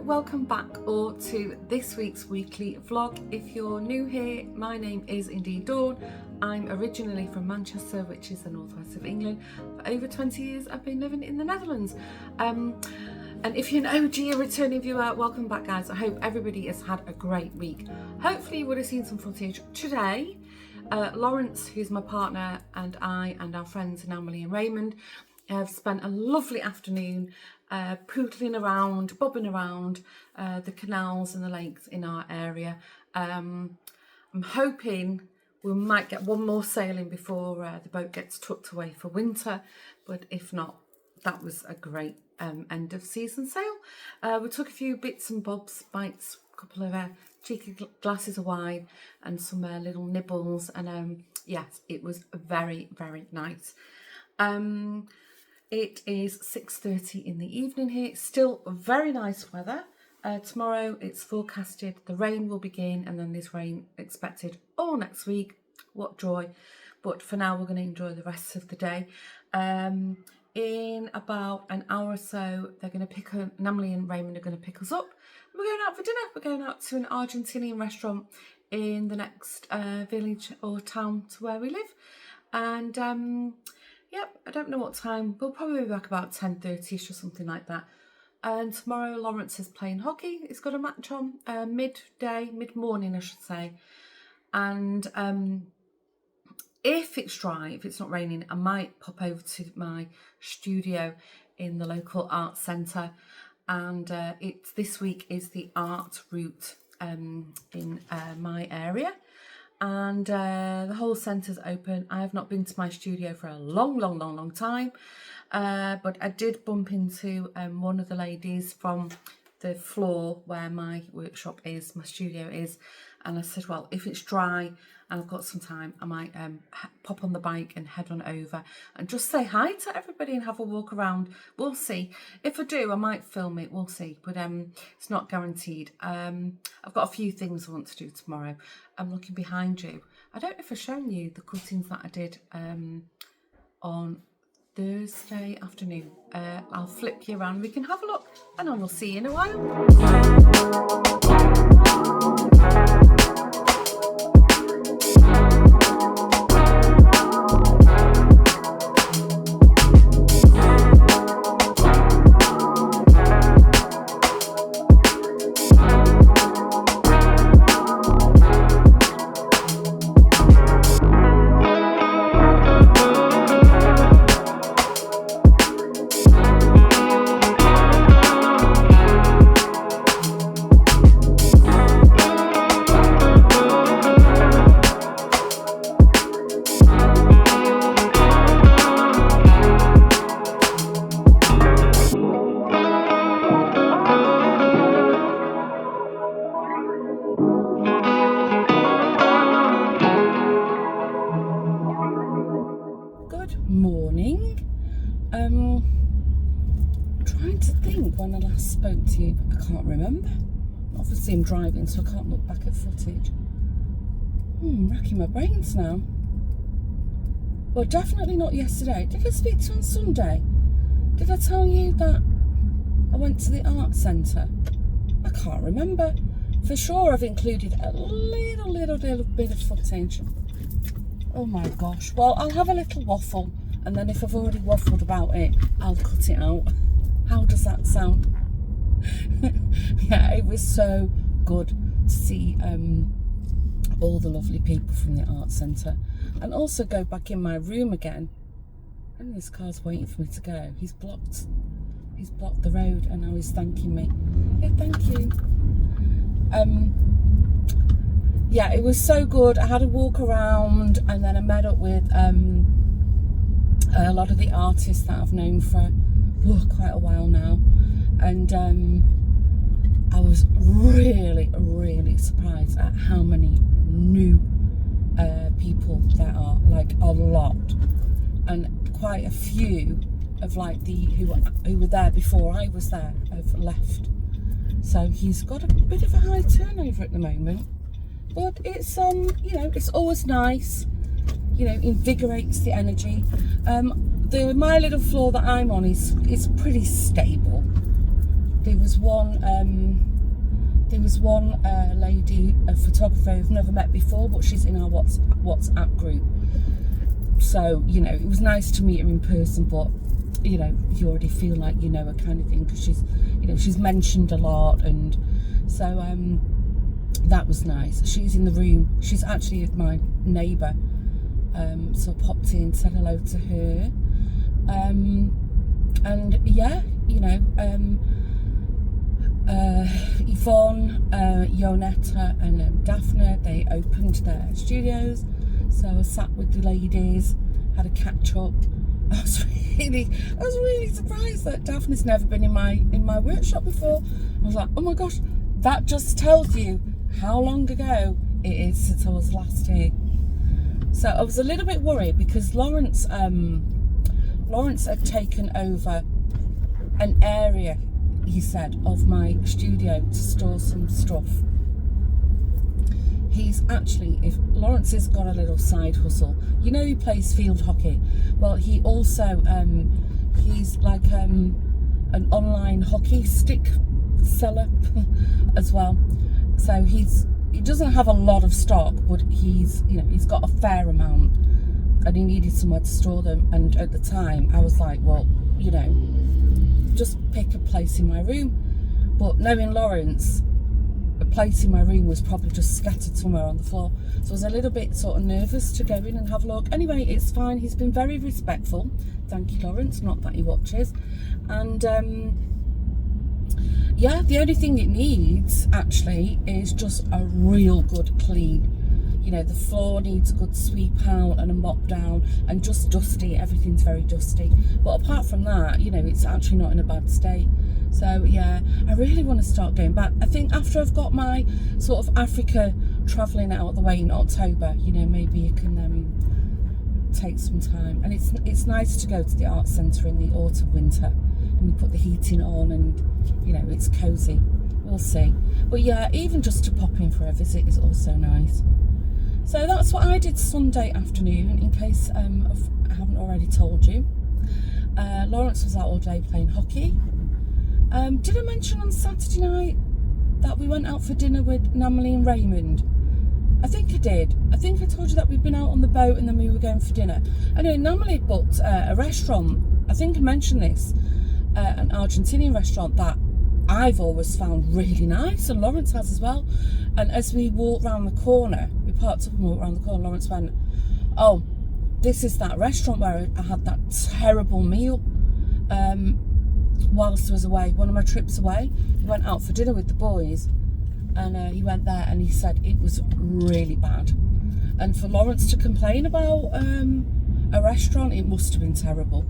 Welcome back all to this week's weekly vlog. If you're new here, my name is indeed Dawn. I'm originally from Manchester, which is the northwest of England. For over 20 years I've been living in the Netherlands. And if you're an OG, a returning viewer, welcome back guys. I hope everybody has had a great week. Hopefully you would have seen some footage today. Lawrence, who's my partner, and I and our friends Emily and Raymond have spent a lovely afternoon pootling around, bobbing around the canals and the lakes in our area. I'm hoping we might get one more sailing before the boat gets tucked away for winter, but if not, that was a great end of season sail. We took a few bits and bobs, bites, a couple of cheeky glasses of wine and some little nibbles, and yes, it was very, very nice. It is 6:30 in the evening here. It's still very nice weather. Tomorrow it's forecasted the rain will begin, and then there's rain expected all next week. What joy. But for now we're going to enjoy the rest of the day. In about an hour or so they're going to pick up, Emily and Raymond are going to pick us up. We're going out for dinner. We're going out to an Argentinian restaurant in the next village or town to where we live. And yep, I don't know what time. We'll probably be back about 10:30ish or something like that. And tomorrow Lawrence is playing hockey. He's got a match on mid-morning I should say. And if it's dry, if it's not raining, I might pop over to my studio in the local art centre. And this week is the art route in my area. And the whole centre's open. I have not been to my studio for a long time, but I did bump into one of the ladies from the floor where my workshop is, my studio is, and I said, well, if it's dry and I've got some time, I might pop on the bike and head on over and just say hi to everybody and have a walk around. We'll see. If I do, I might film it. We'll see. But it's not guaranteed. I've got a few things I want to do tomorrow. I'm looking behind you. I don't know if I've shown you the cuttings that I did on Thursday afternoon. I'll flip you around. We can have a look and I will see you in a while. Morning. Trying to think when I last spoke to you. I can't remember. Obviously I'm driving, so I can't look back at footage. I'm racking my brains now. Well, definitely not yesterday. Did I speak to you on Sunday? Did I tell you that I went to the art centre? I can't remember. for sure I've included a little bit of footage. Oh my gosh. Well, I'll have a little waffle, and then if I've already waffled about it, I'll cut it out. How does that sound? Yeah, it was so good to see all the lovely people from the art centre, and also go back in my room again. And this car's waiting for me to go. He's blocked the road, and now he's thanking me. Yeah, thank you. Yeah, it was so good. I had a walk around, and then I met up with a lot of the artists that I've known for quite a while now, and I was really surprised at how many new people there are, like a lot, and quite a few of like the who were there before I was there have left. So he's got a bit of a high turnover at the moment, but it's you know, it's always nice, you know, invigorates the energy. My little floor that I'm on is pretty stable. There was one lady, a photographer I've never met before, but she's in our WhatsApp group. So, you know, it was nice to meet her in person, but, you know, you already feel like you know her kind of thing, because she's, you know, she's mentioned a lot, and so that was nice. She's in the room. She's actually my neighbour, so I popped in, said hello to her, and yeah, you know, Yvonne, Yonetta and Daphne, they opened their studios, so I sat with the ladies, had a catch up. I was really surprised that Daphne's never been in my workshop before. I was like, oh my gosh, that just tells you how long ago it is since I was last here. So I was a little bit worried, because Lawrence had taken over an area, he said, of my studio to store some stuff. He's actually, if Lawrence has got a little side hustle, you know, he plays field hockey. Well, he also he's like an online hockey stick seller as well. So he doesn't have a lot of stock, but he's got a fair amount, and he needed somewhere to store them. And at the time I was like, well, you know, just pick a place in my room. But knowing Lawrence, a place in my room was probably just scattered somewhere on the floor, so I was a little bit sort of nervous to go in and have a look. Anyway, it's fine. He's been very respectful. Thank you, Lawrence. Not that he watches. And yeah, the only thing it needs actually is just a real good clean. You know, the floor needs a good sweep out and a mop down, and just dusty. Everything's very dusty, but apart from that, you know, it's actually not in a bad state. So yeah, I really want to start going back. I think after I've got my sort of Africa travelling out of the way in October, you know, maybe you can take some time. And it's nice to go to the art centre in the autumn, winter, and you put the heating on, and you know, it's cosy. We'll see. But yeah, even just to pop in for a visit is also nice. So that's what I did Sunday afternoon, in case I haven't already told you. Lawrence was out all day playing hockey. Did I mention on Saturday night that we went out for dinner with Namely and Raymond? I think I did. I think I told you that we'd been out on the boat and then we were going for dinner. Anyway, Namely booked a restaurant. I think I mentioned this, an Argentinian restaurant that I've always found really nice, and Lawrence has as well. And as we walked round the corner, we parked up and walked around the corner, Lawrence went, oh, this is that restaurant where I had that terrible meal whilst I was away, one of my trips away. He went out for dinner with the boys, and he went there and he said it was really bad. And for Lawrence to complain about a restaurant, it must have been terrible.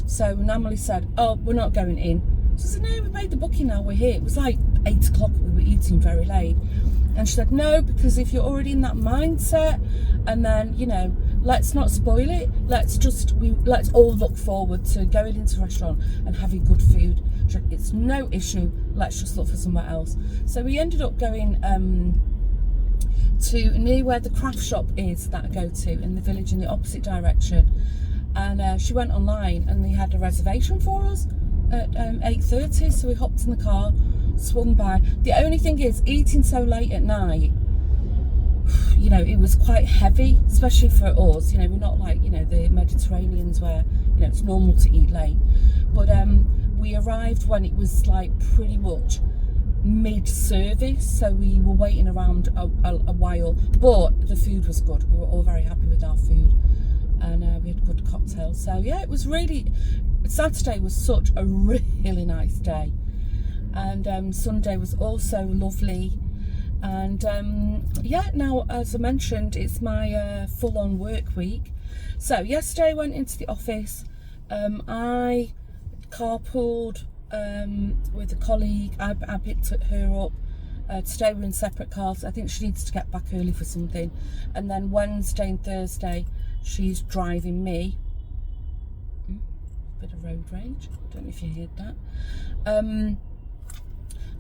So Namely said, oh, we're not going in. So I said, no, we made the booking now, we're here. It was like 8 o'clock, we were eating very late. And she said, no, because if you're already in that mindset, and then, you know, let's not spoil it. Let's all look forward to going into a restaurant and having good food. She said, it's no issue, let's just look for somewhere else. So we ended up going to near where the craft shop is that I go to, in the village in the opposite direction. And she went online and they had a reservation for us at 8:30, so we hopped in the car, swung by. The only thing is, eating so late at night, you know, it was quite heavy, especially for us. You know, we're not like, you know, the Mediterraneans where, you know, it's normal to eat late. But we arrived when it was like pretty much mid-service, so we were waiting around a while. But the food was good. We were all very happy with our food, and we had good cocktails. So yeah, it was really, Saturday was such a really nice day, and Sunday was also lovely. And yeah, now as I mentioned, it's my full-on work week. So yesterday I went into the office. I carpooled with a colleague. I picked her up. Today we're in separate cars. I think she needs to get back early for something, and then Wednesday and Thursday she's driving me. Bit of road rage, don't know if you heard that.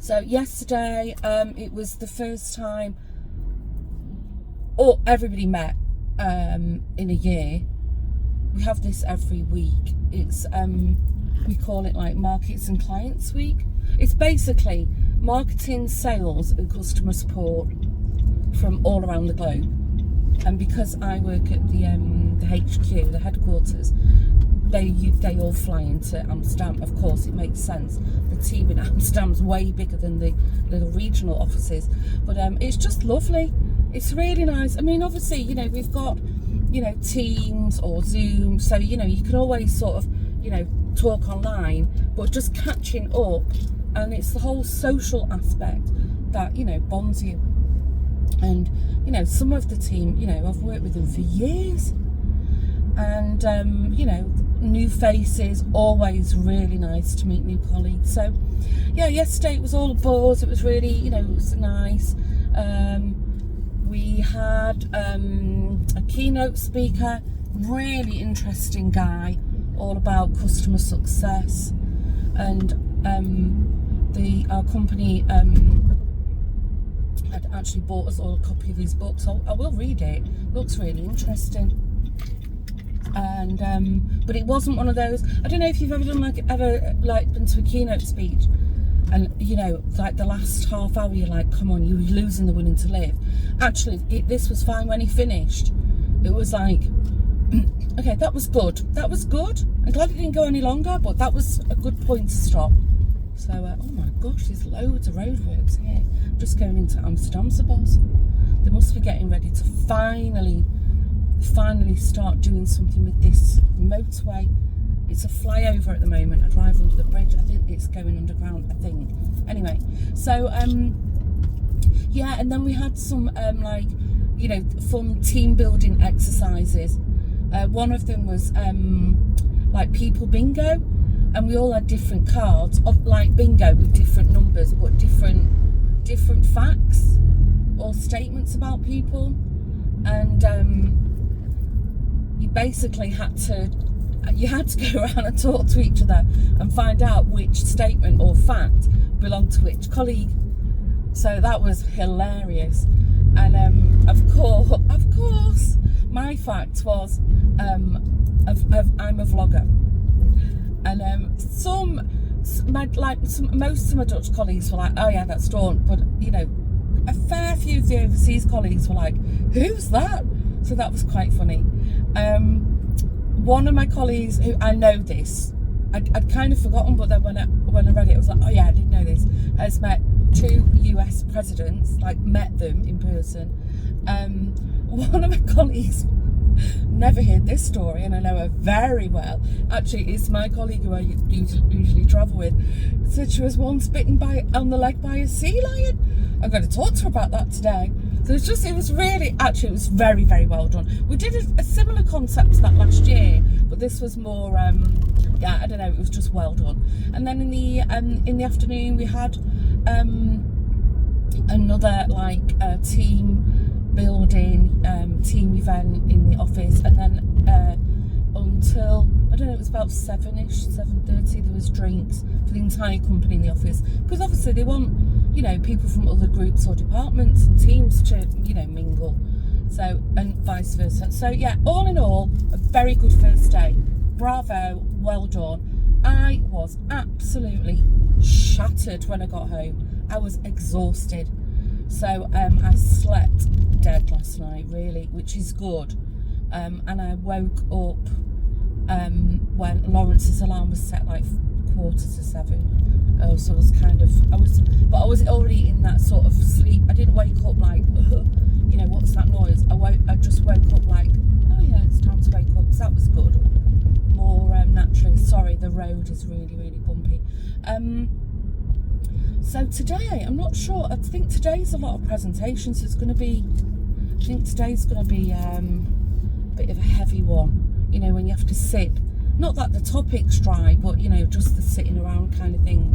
So yesterday it was the first time everybody met in a year. We have this every week. It's we call it like Markets and Clients Week. It's basically marketing, sales and customer support from all around the globe. And because I work at the HQ, the headquarters, they all fly into Amsterdam. Of course, it makes sense. The team in Amsterdam's way bigger than the little regional offices. But it's just lovely. It's really nice. I mean, obviously, you know, we've got, you know, Teams or Zoom, so, you know, you can always sort of, you know, talk online, but just catching up, and it's the whole social aspect that, you know, bonds you. And, you know, some of the team, you know, I've worked with them for years, and you know, new faces, always really nice to meet new colleagues. So yeah, yesterday it was all a buzz. It was really, you know, it was nice. We had a keynote speaker, really interesting guy, all about customer success, and our company had actually bought us all a copy of his book, so I will read it. Looks really interesting. And but it wasn't one of those, I don't know if you've ever done been to a keynote speech, and you know, like the last half hour you're like, come on, you're losing the willing to live. Actually, this was fine. When he finished, it was like, okay, that was good. That was good. I'm glad it didn't go any longer, but that was a good point to stop. So, oh my gosh, there's loads of roadworks here. Just going into Amsterdam, suppose. They must be getting ready to finally start doing something with this motorway. It's a flyover at the moment. I drive under the bridge. I think it's going underground, I think. Anyway, so, yeah, and then we had some, like, you know, fun team building exercises. One of them was like people bingo, and we all had different cards of like bingo with different numbers, but different facts or statements about people, and you basically had to go around and talk to each other and find out which statement or fact belonged to which colleague. So that was hilarious. And of course, my fact was I'm a vlogger. And most of my Dutch colleagues were like, oh yeah, that's Dawn. But you know, a fair few of the overseas colleagues were like, who's that? So that was quite funny. One of my colleagues, who I know this, I'd kind of forgotten, but then when I read it, I was like, oh yeah, I did know this, has met 2 US presidents, like met them in person. One of my colleagues, never heard this story, and I know her very well. Actually, it's my colleague who I usually travel with. Said she was once bitten on the leg by a sea lion. I'm going to talk to her about that today. So it was very, very well done. We did a similar concept to that last year, but this was more, yeah, I don't know, it was just well done. And then in the afternoon we had another like team building, team event in the office, and then until, I don't know, it was about 7:30, there was drinks for the entire company in the office, because obviously they want, you know, people from other groups or departments and teams to, you know, mingle, so, and vice versa. So yeah, all in all, a very good first day. Bravo, well done. I was absolutely shattered when I got home. I was exhausted. So I slept dead last night, really, which is good. And I woke up when Lawrence's alarm was set like 6:45. Oh, so I was already in that sort of sleep. I didn't wake up like, you know, what's that noise? I just woke up like, oh yeah, it's time to wake up. So that was good. More naturally. Sorry, the road is really, really bumpy. So today, I'm not sure. I think today's a lot of presentations. It's going to be. I think today's going to be a bit of a heavy one. You know, when you have to sit. Not that the topic's dry, but you know, just the sitting around kind of thing.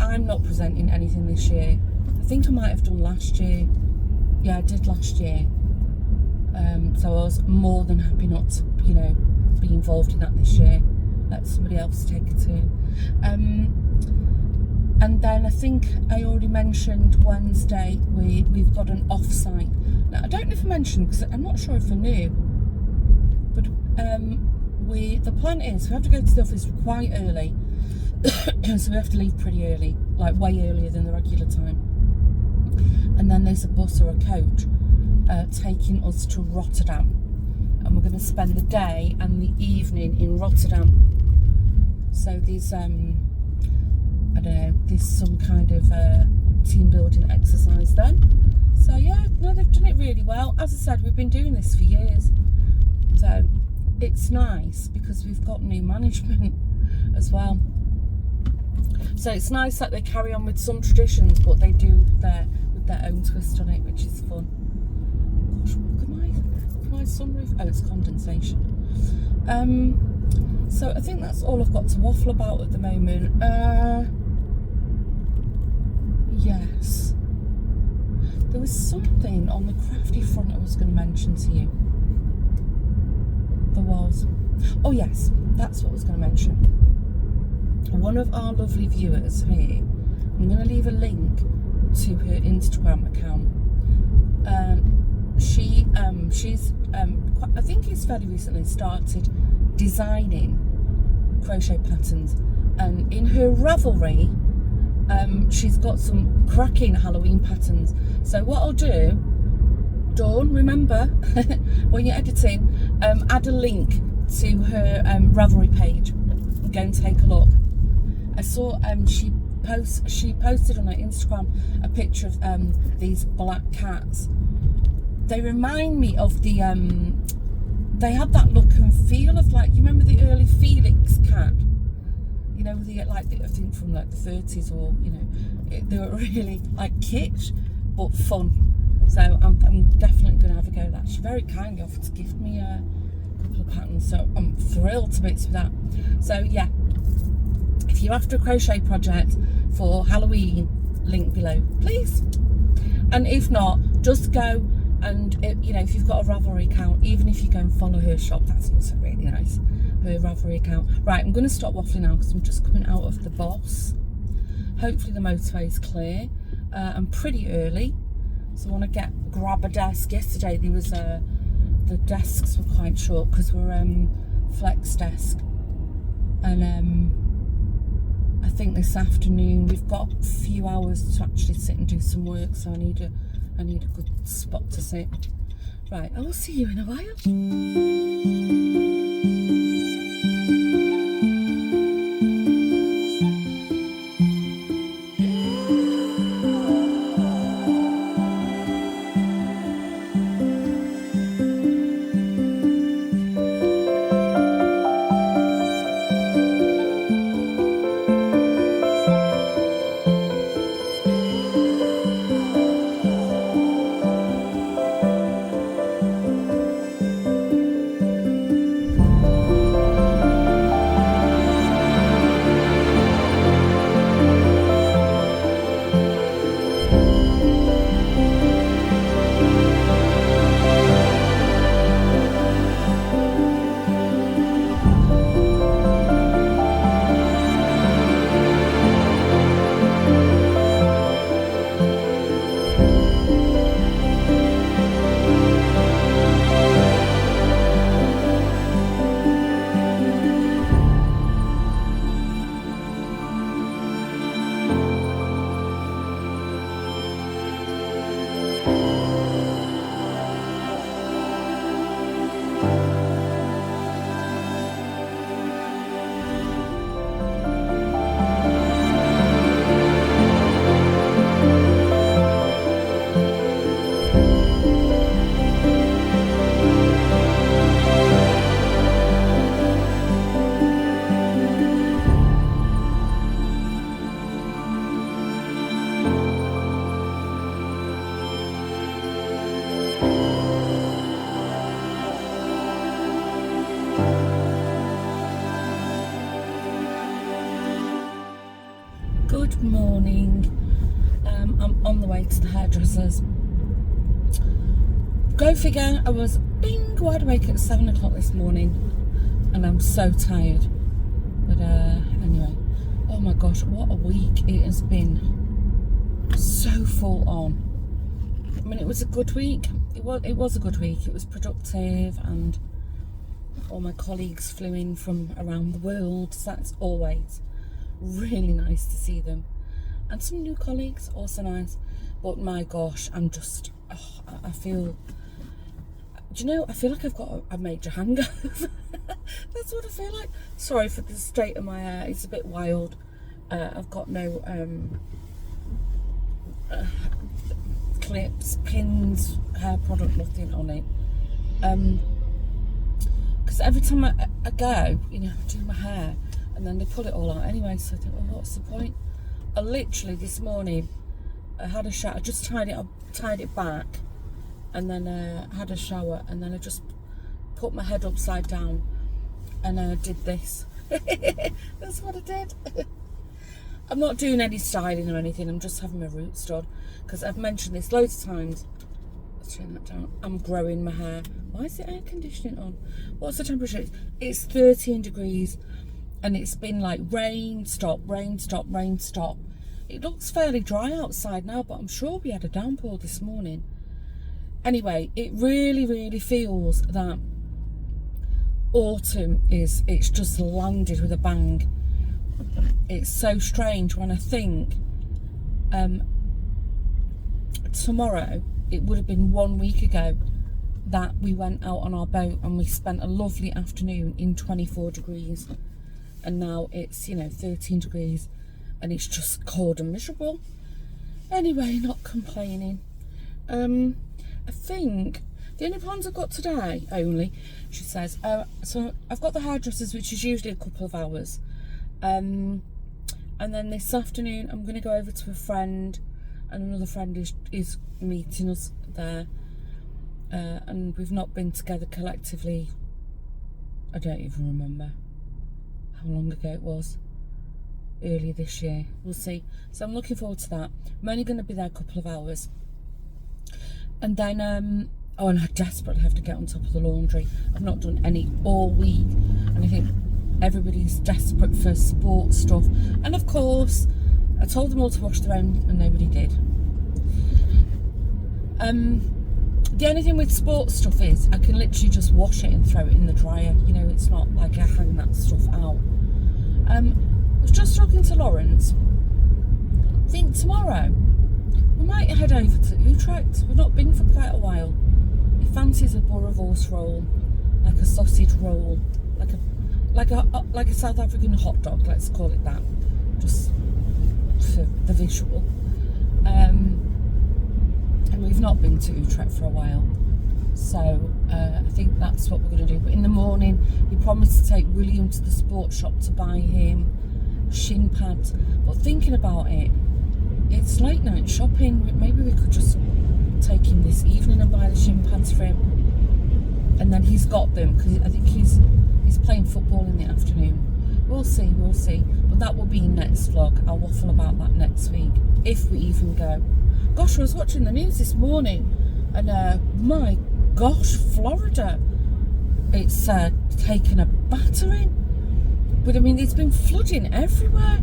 I'm not presenting anything this year. I think I might have done last year. Yeah, I did last year. So I was more than happy not to, you know, be involved in that this year. Let somebody else take a turn. And then I think I already mentioned Wednesday we've got an off-site. Now I don't know if I mentioned, because I'm not sure if I knew, but the plan is we have to go to the office quite early. So we have to leave pretty early, like way earlier than the regular time. And then there's a bus or a coach taking us to Rotterdam, and we're going to spend the day and the evening in Rotterdam. So there's I don't know, there's some kind of team building exercise then. So yeah, no, they've done it really well. As I said, we've been doing this for years, so it's nice because we've got new management as well. So it's nice that they carry on with some traditions, but they do with their own twist on it, which is fun. Gosh, look at my sunroof. Oh, it's condensation. So I think that's all I've got to waffle about at the moment. Yes. There was something on the crafty front I was going to mention to you. There was. Oh yes, that's what I was going to mention. One of our lovely viewers here, I'm going to leave a link to her Instagram account. She's I think it's fairly recently started designing crochet patterns, and in her Ravelry she's got some cracking Halloween patterns. So what I'll do, Dawn, remember when you're editing, add a link to her Ravelry page. Go and take a look. I saw she posted on her Instagram a picture of these black cats. They remind me of the they had that look and feel of, like, you remember the early Felix cat, you know, I think from like the 30s, or you know, they were really like kitsch but fun. So I'm definitely going to have a go at that. She very kindly offered to gift me a couple of patterns, so I'm thrilled to bits with that. So yeah, if you're after a crochet project for Halloween, link below, please. And if not, just go and, you know, if you've got a Ravelry account, even if you go and follow her shop, that's also really nice, her Ravelry account. Right, I'm going to stop waffling now because I'm just coming out of the boss. Hopefully the motorway is clear. I'm pretty early, so I want to grab a desk. Yesterday there was the desks were quite short because we're flex desk, and I think this afternoon we've got a few hours to actually sit and do some work, so I need a good spot to sit. Right, I will see you in a while. Good morning. I'm on the way to the hairdressers. Go figure, I was wide awake at 7 o'clock this morning and I'm so tired. But anyway, oh my gosh, what a week it has been. So full on. I mean, it was a good week. It was a good week. It was productive and all my colleagues flew in from around the world, so that's always really nice to see them. And some new colleagues, also nice. But my gosh, I'm just, I feel, do you know, I feel like I've got a major hangover. That's what I feel like. Sorry for the state of my hair, it's a bit wild. I've got no clips, pins, hair product, nothing on it. Because every time I go, you know, do my hair, and then they pull it all out anyway, so I think, well, what's the point? I literally this morning, I had a shower, I just tied it back, and then had a shower, and then I just put my head upside down, and I did this. That's what I did. I'm not doing any styling or anything, I'm just having my roots done, because I've mentioned this loads of times. Let's turn that down. I'm growing my hair. Why is the air conditioning on? What's the temperature? It's 13 degrees. And it's been like rain, stop, rain, stop, rain, stop. It looks fairly dry outside now, but I'm sure we had a downpour this morning. Anyway, it really, really feels that autumn it's just landed with a bang. It's so strange when I think tomorrow, it would have been 1 week ago that we went out on our boat and we spent a lovely afternoon in 24 degrees. And now it's, you know, 13 degrees and it's just cold and miserable. Anyway, not complaining. I think the only plans I've got today, she says, so I've got the hairdressers, which is usually a couple of hours. And then this afternoon I'm going to go over to a friend, and another friend is meeting us there. And we've not been together collectively, I don't even remember how long ago it was, earlier this year, we'll see. So I'm looking forward to that. I'm only going to be there a couple of hours, and then and I desperately have to get on top of the laundry. I've not done any all week, and I think everybody's desperate for sport stuff, and of course I told them all to wash their own and nobody did. The only thing with sports stuff is I can literally just wash it and throw it in the dryer. You know, it's not like I hang that stuff out. I was just talking to Lawrence. I think tomorrow we might head over to Utrecht. We've not been for quite a while. He fancies a boerewors roll, like a sausage roll, like a South African hot dog. Let's call it that, just for the visual. And we've not been to Utrecht for a while, so I think that's what we're going to do. But in the morning, he promised to take William to the sports shop to buy him shin pads. But thinking about it, it's late night shopping. Maybe we could just take him this evening and buy the shin pads for him, and then he's got them because I think he's playing football in the afternoon. We'll see. But that will be next vlog. I'll waffle about that next week if we even go. Gosh, I was watching the news this morning, and my gosh, Florida, it's taken a battering. But I mean, it's been flooding everywhere.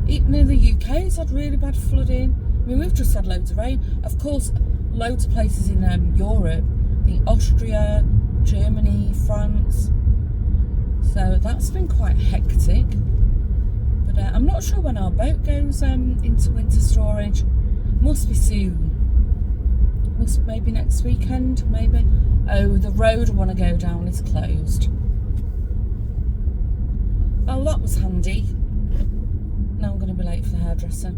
Even in the UK, it's had really bad flooding. I mean, we've just had loads of rain. Of course, loads of places in Europe, I think Austria, Germany, France. So that's been quite hectic. But I'm not sure when our boat goes into winter storage. Must be soon. Maybe next weekend, maybe. Oh, the road I want to go down is closed. Oh, that was handy. Now I'm going to be late for the hairdresser. I'm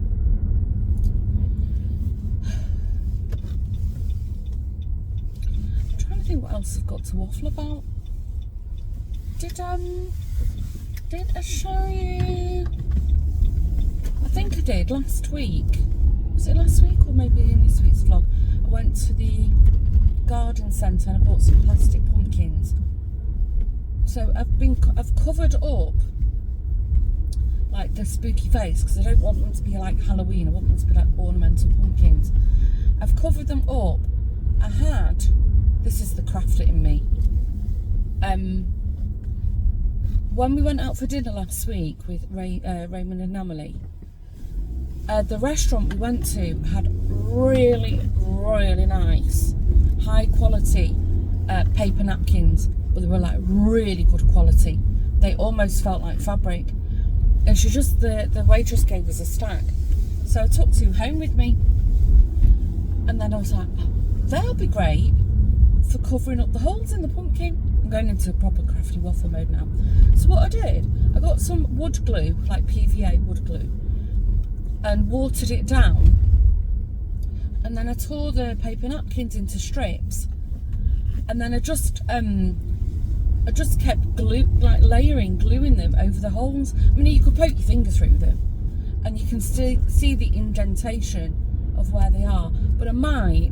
trying to think what else I've got to waffle about. Did I show you? I think I did last week. Was it last week or maybe in this week's vlog? I went to the garden centre and I bought some plastic pumpkins. So I've covered up like the spooky face, because I don't want them to be like Halloween. I want them to be like ornamental pumpkins. I've covered them up. I had, this is the crafter in me, when we went out for dinner last week with Raymond and Emily, the restaurant we went to had really, really nice, high quality paper napkins, but they were like really good quality. They almost felt like fabric. And she just, the waitress gave us a stack. So I took 2 home with me. And then I was like, oh, they'll be great for covering up the holes in the pumpkin. I'm going into proper crafty waffle mode now. So what I did, I got some wood glue, like PVA wood glue, and watered it down. And then I tore the paper napkins into strips. And then I just kept gluing them over the holes. I mean, you could poke your finger through them and you can still see the indentation of where they are. But I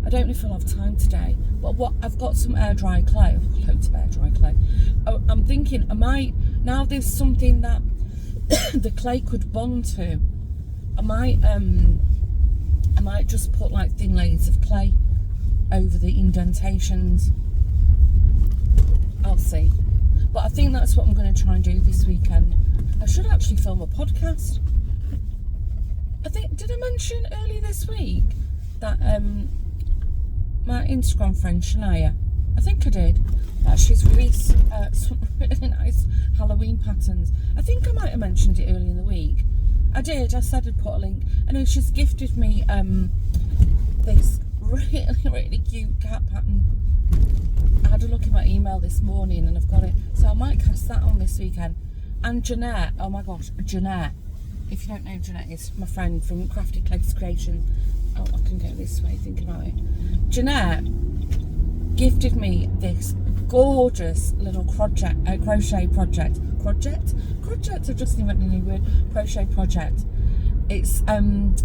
don't know if I'll have time today, but I've got some air dry clay. I've got loads of air dry clay. I'm thinking now there's something that the clay could bond to. I might just put like thin layers of clay over the indentations. I'll see. But I think that's what I'm going to try and do this weekend. I should actually film a podcast. Did I mention earlier this week that my Instagram friend Shania, I think I did, that she's released some really nice Halloween patterns. I think I might have mentioned it earlier in the week. I did. I said I'd put a link. I know she's gifted me this really, really cute cat pattern. I had a look in my email this morning and I've got it. So I might cast that on this weekend. And Jeanette, oh my gosh, Jeanette. If you don't know Jeanette, is my friend from Crafty Clays Creation. Oh, I can go this way, think about it. Jeanette gifted me this gorgeous little crochet project. Project? I just invented a new word. Crochet project. It's I'm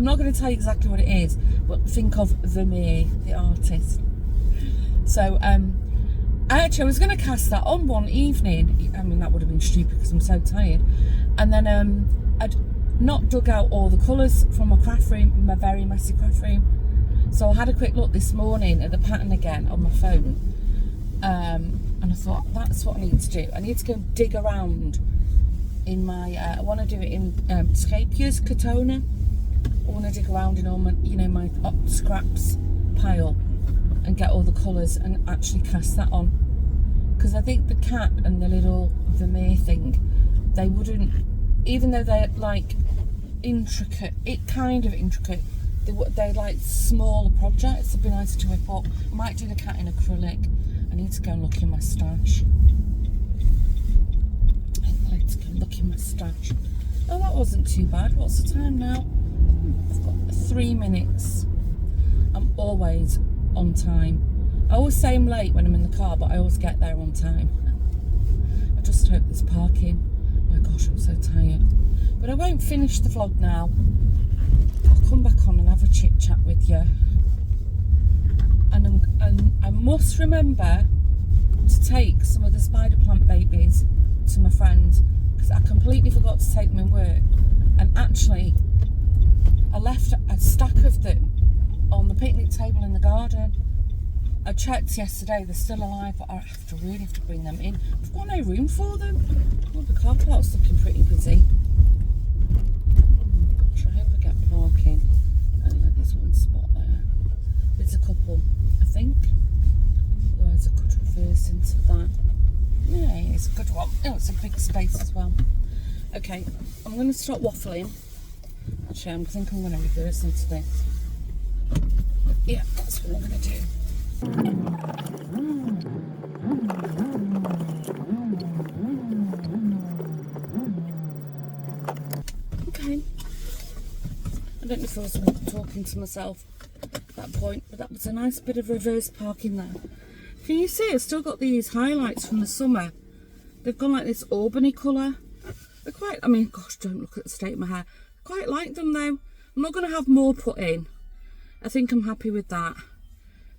not going to tell you exactly what it is, but think of Vermeer, the artist. So I was going to cast that on one evening. I mean, that would have been stupid because I'm so tired. And then I'd not dug out all the colours from my craft room, my very messy craft room. So I had a quick look this morning at the pattern again on my phone. And I thought, that's what I need to do. I need to go dig around in my, I want to do it in Scapia's Katona. I want to dig around in all my, my scraps pile and get all the colours and actually cast that on. Because I think the cat and the little Vermeer thing, they wouldn't, even though they're like intricate, they're like smaller projects. It'd be nice to whip up. I might do the cat in acrylic. I need to go and look in my stash. Oh, that wasn't too bad. What's the time now? I've got 3 minutes. I'm always on time. I always say I'm late when I'm in the car, but I always get there on time. I just hope there's parking. Oh my gosh, I'm so tired. But I won't finish the vlog now. I'll come back on and have a chit chat with you. And I must remember to take some of the spider plant babies to my friends, because I completely forgot to take them in work. And actually, I left a stack of them on the picnic table in the garden. I checked yesterday, they're still alive, but I really have to bring them in. I've got no room for them. Oh, the car park's looking pretty busy. Oh gosh, I hope I get parking. There's one spot there. There's a couple, I think. Otherwise I could reverse into that. Yeah, it's a good one. Oh, it's a big space as well. Okay, I'm going to start waffling. Actually, I think I'm going to reverse into this. Yeah, that's what I'm going to do. Okay. I don't know if I was talking to myself at that point, but that was a nice bit of reverse parking there. Can you see I've still got these highlights from the summer? They've gone like this auburney colour. They're quite, I mean, gosh, don't look at the state of my hair. I quite like them though. I'm not going to have more put in. I think I'm happy with that.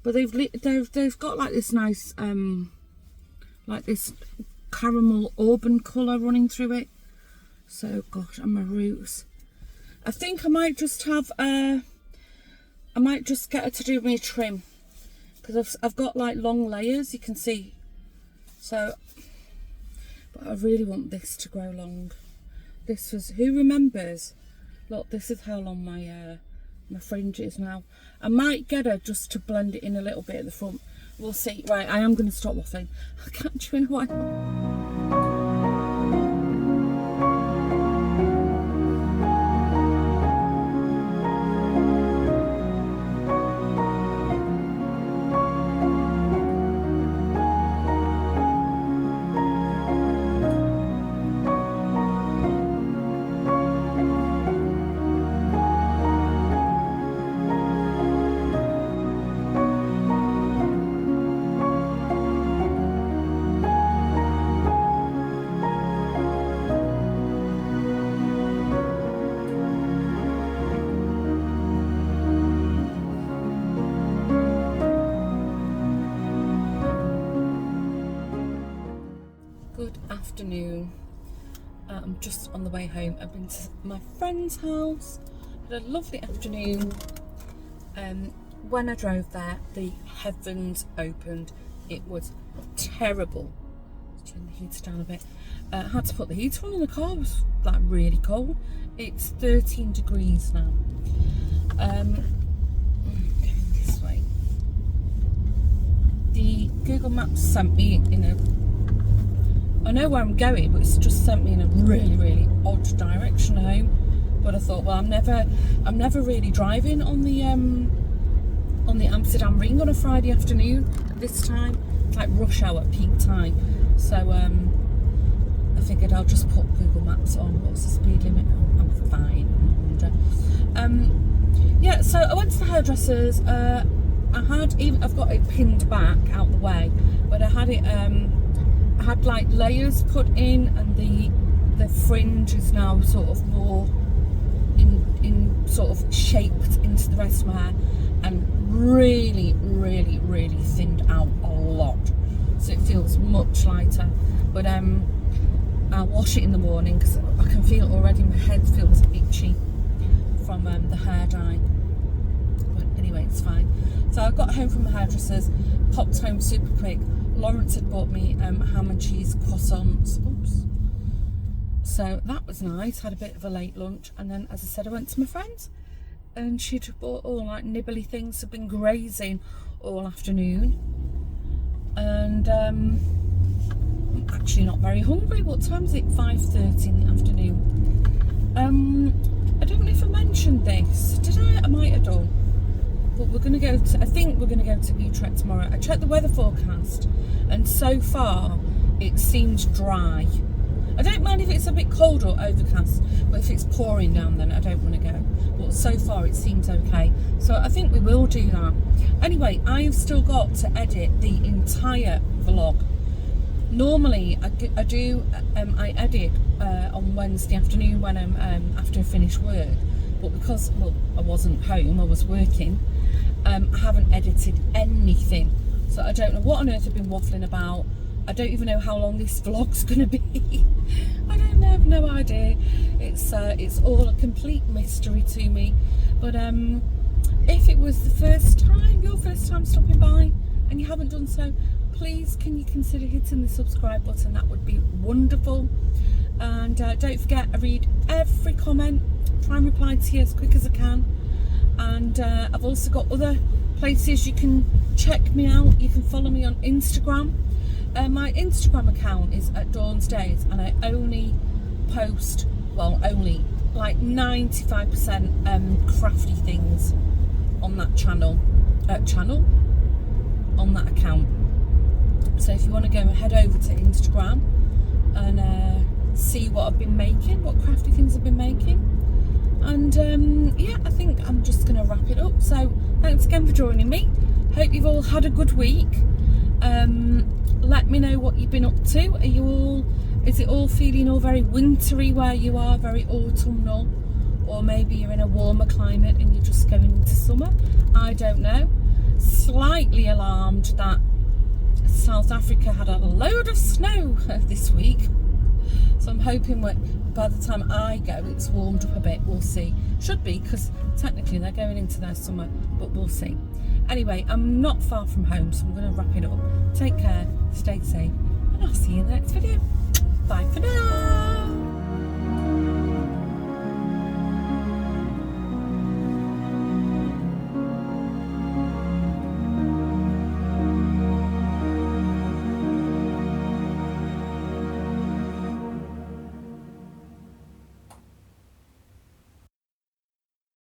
But they've got like this nice, like this caramel auburn colour running through it. So gosh, and my roots. I think I might just have I might just get her to do me a trim, because I've got like long layers, you can see. So, but I really want this to grow long. This was, who remembers? Look, this is how long my my fringe is now. I might get her just to blend it in a little bit at the front. We'll see. Right, I am going to stop waffling. I'll catch you in a while. Good afternoon. I'm just on the way home. I've been to my friend's house, had a lovely afternoon. When I drove there, the heavens opened. It was terrible. Let's turn the heater down a bit. I had to put the heater on in the car. It was like really cold. It's 13 degrees now. Going this way. The Google Maps sent me in a, I know where I'm going, but it's just sent me in a really odd direction home. But I thought, well, I'm never really driving on the Amsterdam Ring on a Friday afternoon at this time. It's like rush hour, peak time. So I figured I'll just put Google Maps on. What's the speed limit? I'm fine. Yeah, so I went to the hairdressers. I've got it pinned back out the way, but I had it. I had like layers put in, and the fringe is now sort of more in sort of shaped into the rest of my hair, and really thinned out a lot, so it feels much lighter. But I'll wash it in the morning because I can feel already my head feels itchy from the hair dye. But anyway, it's fine. So I got home from the hairdressers, popped home super quick. Lawrence had bought me ham and cheese croissants. Oops. So that was nice. Had a bit of a late lunch, and then, as I said, I went to my friend's, and she'd bought all like nibbly things. I've been grazing all afternoon, and I'm actually not very hungry. What time is it? 5:30 in the afternoon. I don't know if I mentioned this. Did I? I might have done. But we're going to go to, I think we're going to go to Utrecht tomorrow. I checked the weather forecast, and so far it seems dry. I don't mind if it's a bit cold or overcast, but if it's pouring down, then I don't want to go. But so far it seems okay. So I think we will do that. Anyway, I've still got to edit the entire vlog. Normally I edit on Wednesday afternoon when I'm after I finish work. But because, well, I wasn't home, I was working, I haven't edited anything. So I don't know what on earth I've been waffling about. I don't even know how long this vlog's going to be. I don't know, I have no idea. It's all a complete mystery to me. But if it was the first time, your first time stopping by, and you haven't done so, please can you consider hitting the subscribe button? That would be wonderful. And don't forget, I read every comment, try and reply to you as quick as I can. And I've also got other places you can check me out. You can follow me on Instagram. My Instagram account is at Dawn's Days, and I only post, well, only like 95% crafty things on that channel, on that account. So if you want to go head over to Instagram and see what I've been making, what crafty things I've been making. And yeah, I think I'm just going to wrap it up. So thanks again for joining me. Hope you've all had a good week. Let me know what you've been up to. Is it all feeling all very wintry where you are, very autumnal? Or maybe you're in a warmer climate and you're just going into summer? I don't know. Slightly alarmed that South Africa had a load of snow this week, so I'm hoping by the time I go it's warmed up a bit. We'll see. Should be, because technically they're going into their summer, but we'll see. Anyway, I'm not far from home, so I'm going to wrap it up. Take care, stay safe, and I'll see you in the next video. Bye for now.